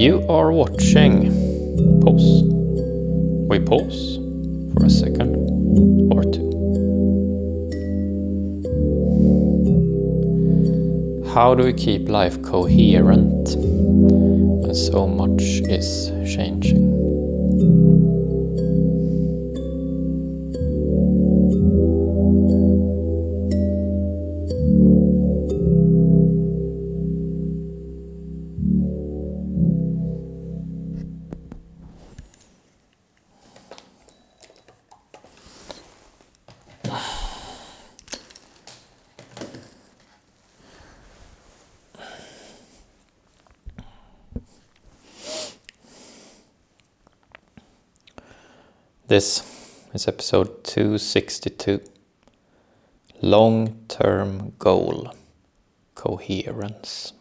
You are watching. Pause. We pause for a second or two. How do we keep life coherent when so much is changing? This is episode 262, Long-Term Goal, Coherence.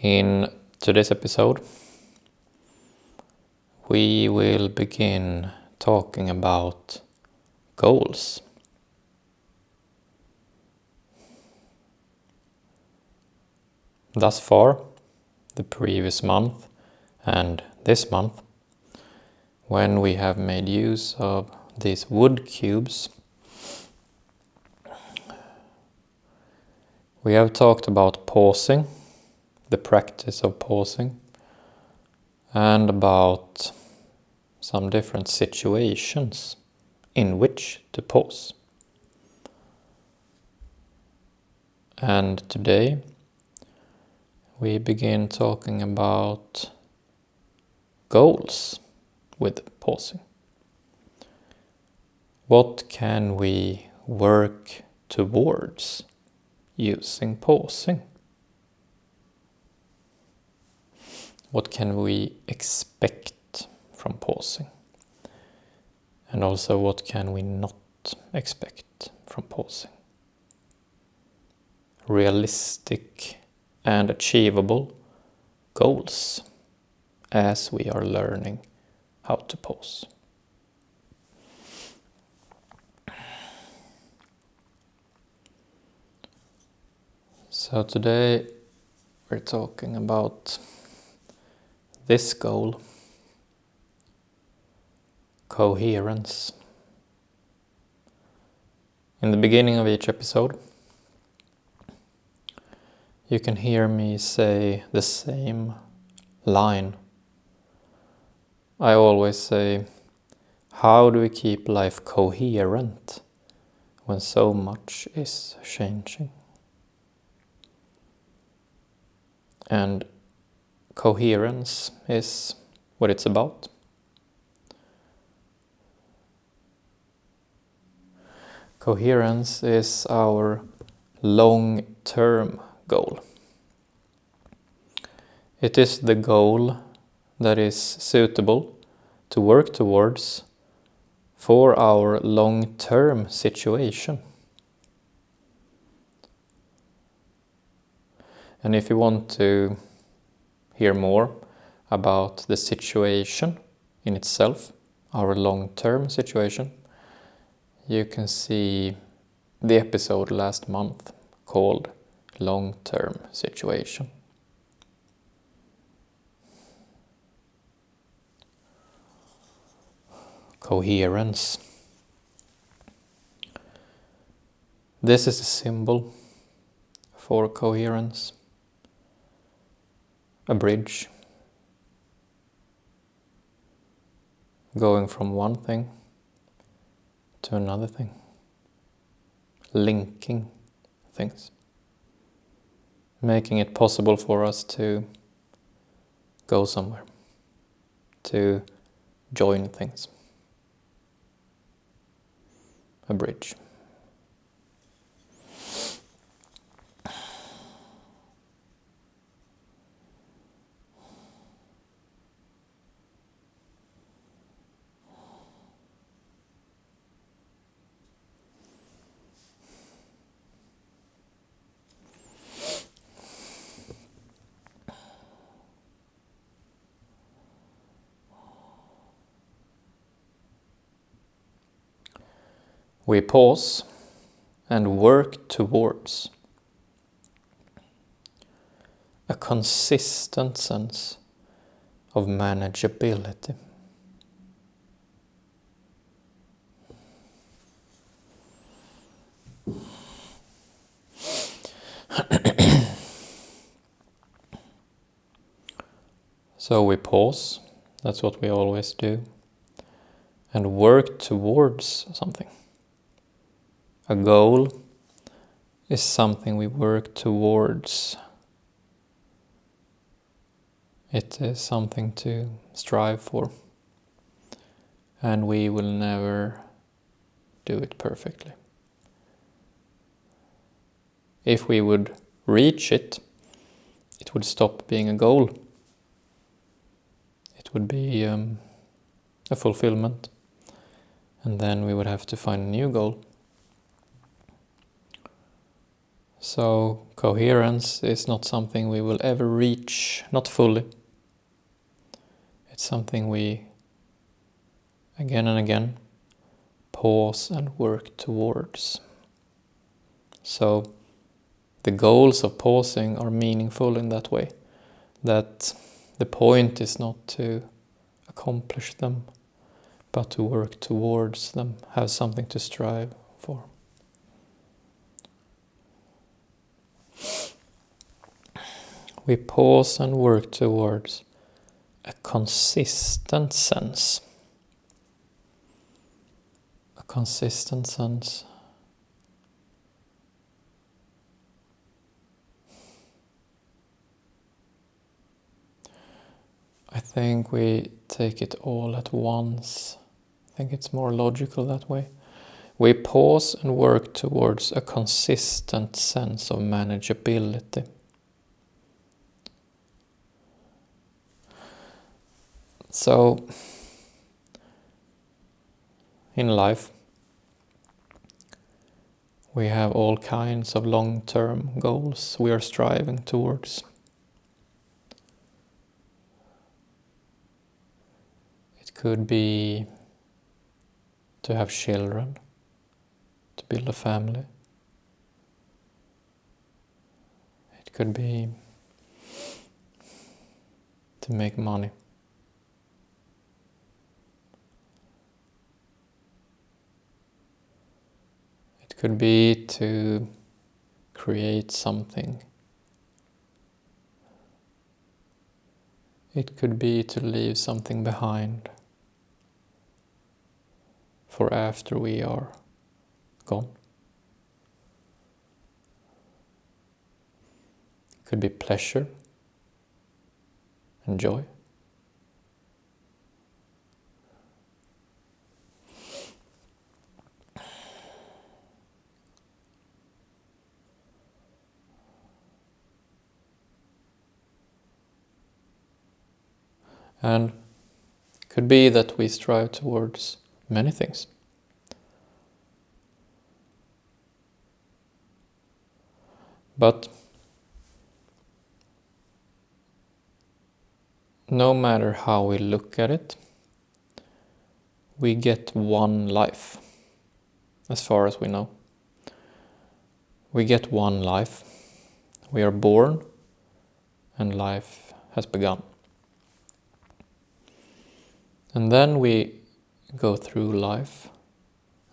In today's episode, we will begin talking about goals. Thus far, the previous month and this month, when we have made use of these wood cubes, we have talked about pausing, the practice of pausing, and about some different situations in which to pause. And today, we begin talking about goals with pausing. What can we work towards using pausing? What can we expect from pausing? And also, what can we not expect from pausing? Realistic and achievable goals as we are learning how to pause. So today we're talking about this goal, coherence. In the beginning of each episode, you can hear me say the same line. I always say, how do we keep life coherent when so much is changing? And coherence is what it's about. Coherence is our long-term goal. It is the goal that is suitable to work towards for our long-term situation. And if you want to hear more about the situation in itself, our long-term situation, you can see the episode last month called Long-Term Situation. Coherence. This is a symbol for coherence. A bridge. Going from one thing to another thing. Linking things. Making it possible for us to go somewhere. To join things. A bridge. We pause and work towards a consistent sense of manageability. So we pause, that's what we always do, and work towards something. A goal is something we work towards. It is something to strive for, and we will never do it perfectly. If we would reach it, it would stop being a goal. It would be a fulfillment, and then we would have to find a new goal. So coherence is not something we will ever reach, not fully. It's something we, again and again, pause and work towards. So the goals of pausing are meaningful in that way, that the point is not to accomplish them, but to work towards them, have something to strive for. We pause and work towards a consistent sense. A consistent sense. I think we take it all at once. I think it's more logical that way. We pause and work towards a consistent sense of manageability. So, in life, we have all kinds of long-term goals we are striving towards. It could be to have children, to build a family. It could be to make money. It could be to create something. It could be to leave something behind for after we are gone. It could be pleasure and joy. And it could be that we strive towards many things. But no matter how we look at it, we get one life, as far as we know. We get one life. We are born, and life has begun. And then we go through life,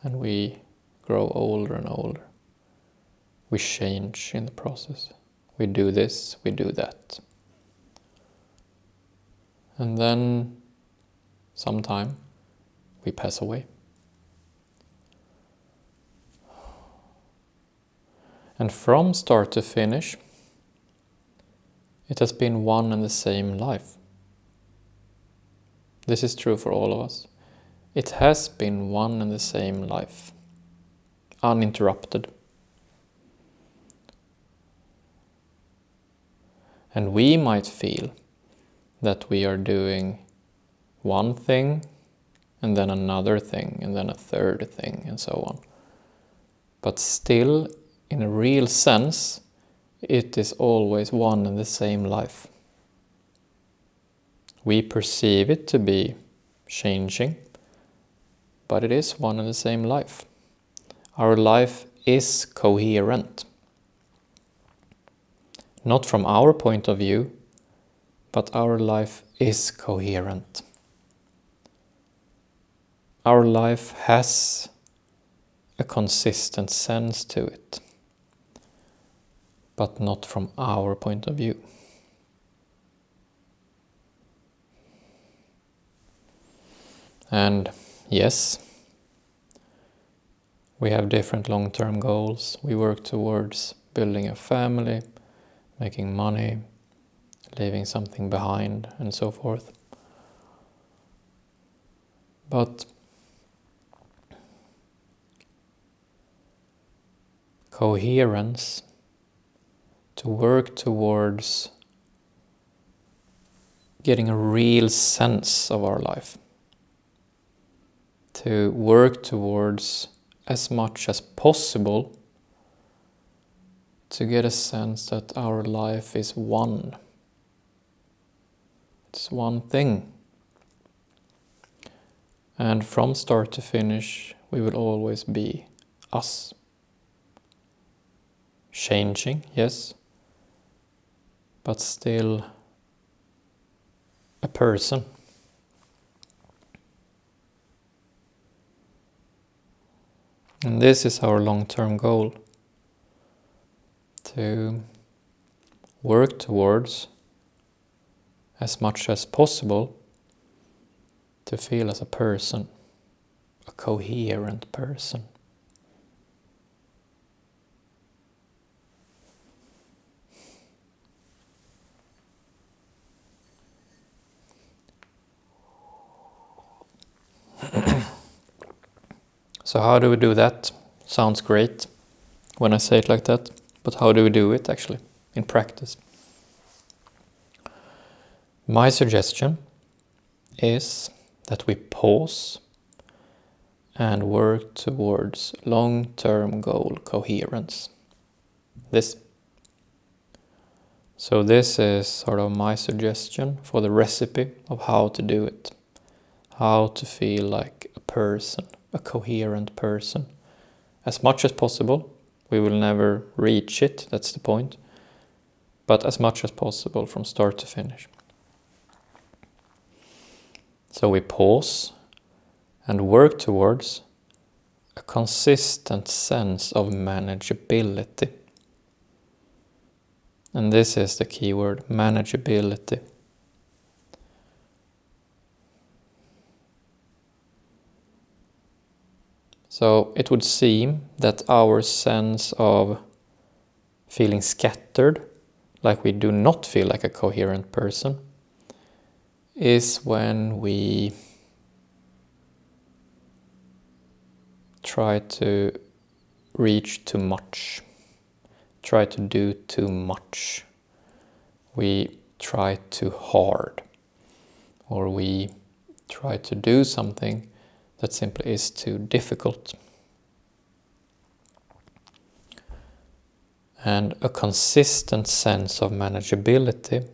and we grow older and older. We change in the process. We do this, we do that. And then, sometime, we pass away. And from start to finish, it has been one and the same life. This is true for all of us. It has been one and the same life, uninterrupted. And we might feel that we are doing one thing, and then another thing, and then a third thing, and so on. But still, in a real sense, it is always one and the same life. We perceive it to be changing, but it is one and the same life. Our life is coherent. Not from our point of view, but our life is coherent. Our life has a consistent sense to it, but not from our point of view. And yes, we have different long-term goals. We work towards building a family, making money, leaving something behind, and so forth. But coherence, to work towards getting a real sense of our life, to work towards as much as possible to get a sense that our life is one. It's one thing. And from start to finish, we will always be us. Changing, yes, but still a person. And this is our long-term goal, to work towards as much as possible to feel as a person, a coherent person. So how do we do that? Sounds great when I say it like that, but how do we do it actually in practice? My suggestion is that we pause and work towards long-term goal coherence. So this is sort of my suggestion for the recipe of how to do it. How to feel like a person, a coherent person. As much as possible. We will never reach it, that's the point. But as much as possible from start to finish. So we pause and work towards a consistent sense of manageability. And this is the key word, manageability. So it would seem that our sense of feeling scattered, like we do not feel like a coherent person, is when we try to reach too much, try to do too much. We try too hard, or we try to do something that simply is too difficult. And a consistent sense of manageability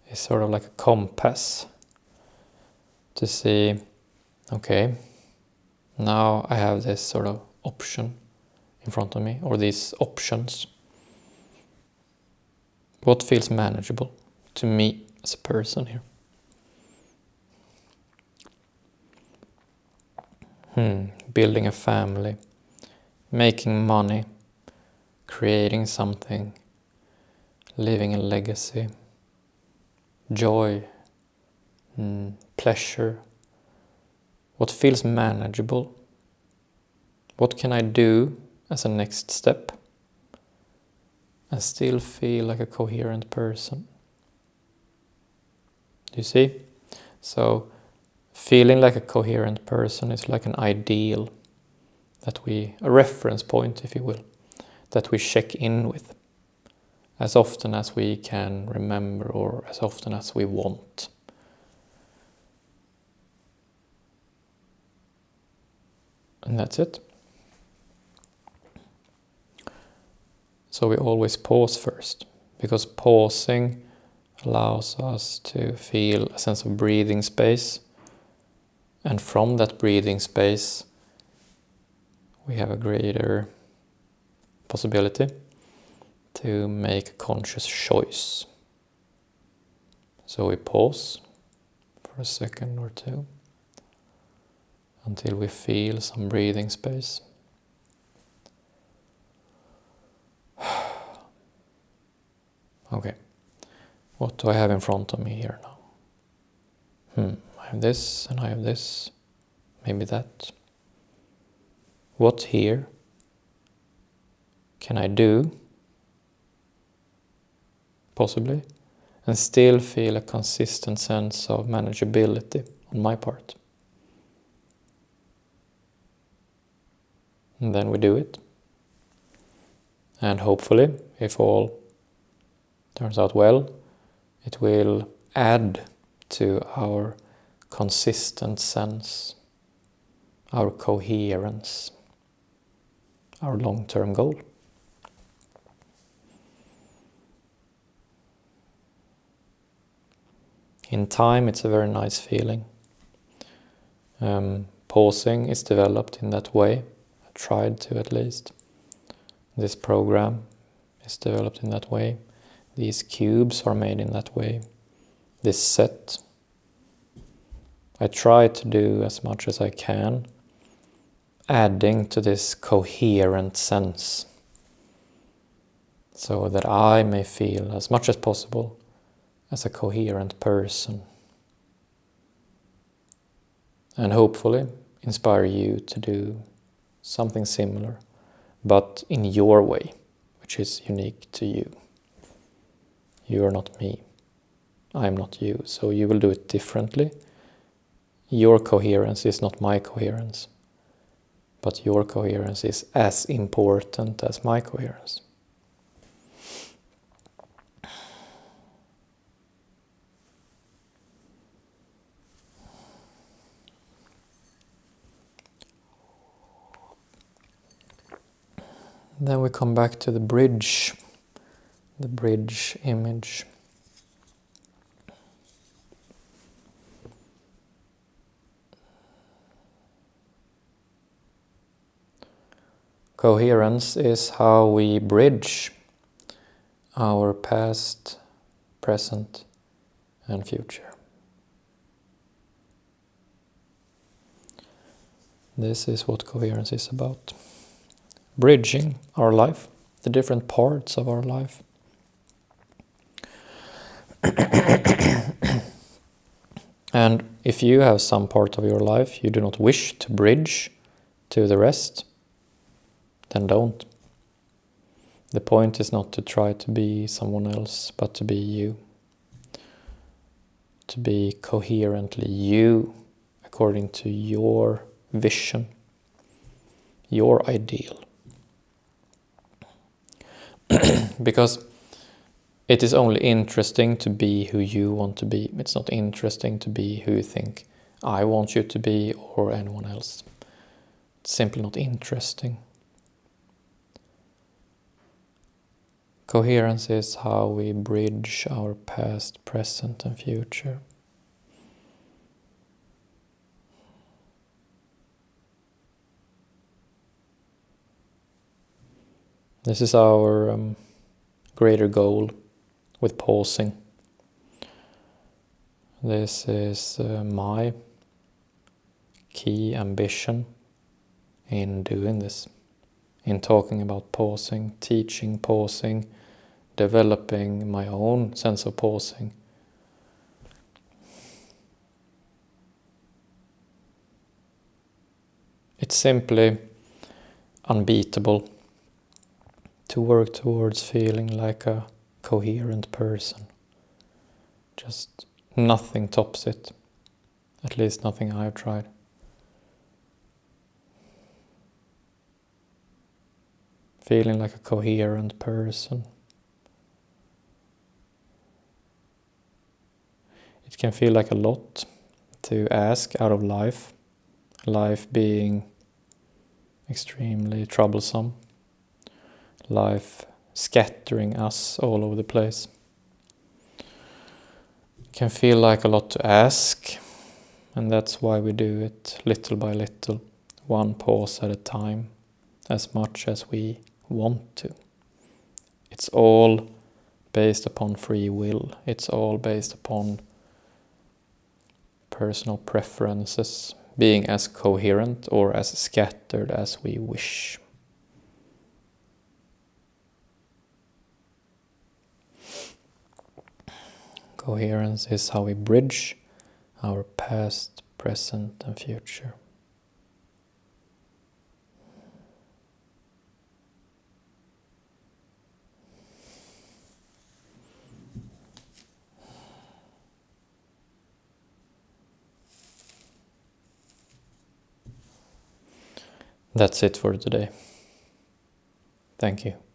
is sort of like a compass to see, okay, now I have this sort of option in front of me, or these options. What feels manageable to me as a person here? Building a family, making money, creating something, leaving a legacy, joy, pleasure. What feels manageable? What can I do as a next step and still feel like a coherent person? Do you see? So feeling like a coherent person is like an ideal that a reference point, if you will, that we check in with as often as we can remember or as often as we want. And that's it. So we always pause first, because pausing allows us to feel a sense of breathing space. And from that breathing space, we have a greater possibility to make a conscious choice. So we pause for a second or two until we feel some breathing space. Okay, what do I have in front of me here now? I have this and I have this, maybe that. What here can I do, possibly, and still feel a consistent sense of manageability on my part? And then we do it. And hopefully, if all turns out well, it will add to our consistent sense, our coherence, our long-term goal. In time, it's a very nice feeling. Pausing is developed in that way. I tried to, at least. This program is developed in that way. These cubes are made in that way. This set. I try to do as much as I can, adding to this coherent sense, so that I may feel as much as possible as a coherent person. And hopefully inspire you to do something similar, but in your way, which is unique to you. You are not me. I am not you. So you will do it differently. Your coherence is not my coherence, but your coherence is as important as my coherence. Then we come back to the bridge image. Coherence is how we bridge our past, present, and future. This is what coherence is about. Bridging our life, the different parts of our life. And if you have some part of your life you do not wish to bridge to the rest, then don't. The point is not to try to be someone else, but to be you. To be coherently you, according to your vision, your ideal. Because it is only interesting to be who you want to be. It's not interesting to be who you think I want you to be or anyone else. It's simply not interesting. Coherence is how we bridge our past, present, and future. This is our greater goal with pausing. This is my key ambition in doing this, in talking about pausing, teaching pausing, developing my own sense of pausing. It's simply unbeatable to work towards feeling like a coherent person. Just nothing tops it. At least nothing I've tried. Feeling like a coherent person. It can feel like a lot to ask out of life. Life being extremely troublesome. Life scattering us all over the place. It can feel like a lot to ask, and that's why we do it little by little, one pause at a time, as much as we want to. It's all based upon free will. It's all based upon personal preferences, being as coherent or as scattered as we wish. Coherence is how we bridge our past, present, and future. That's it for today. Thank you.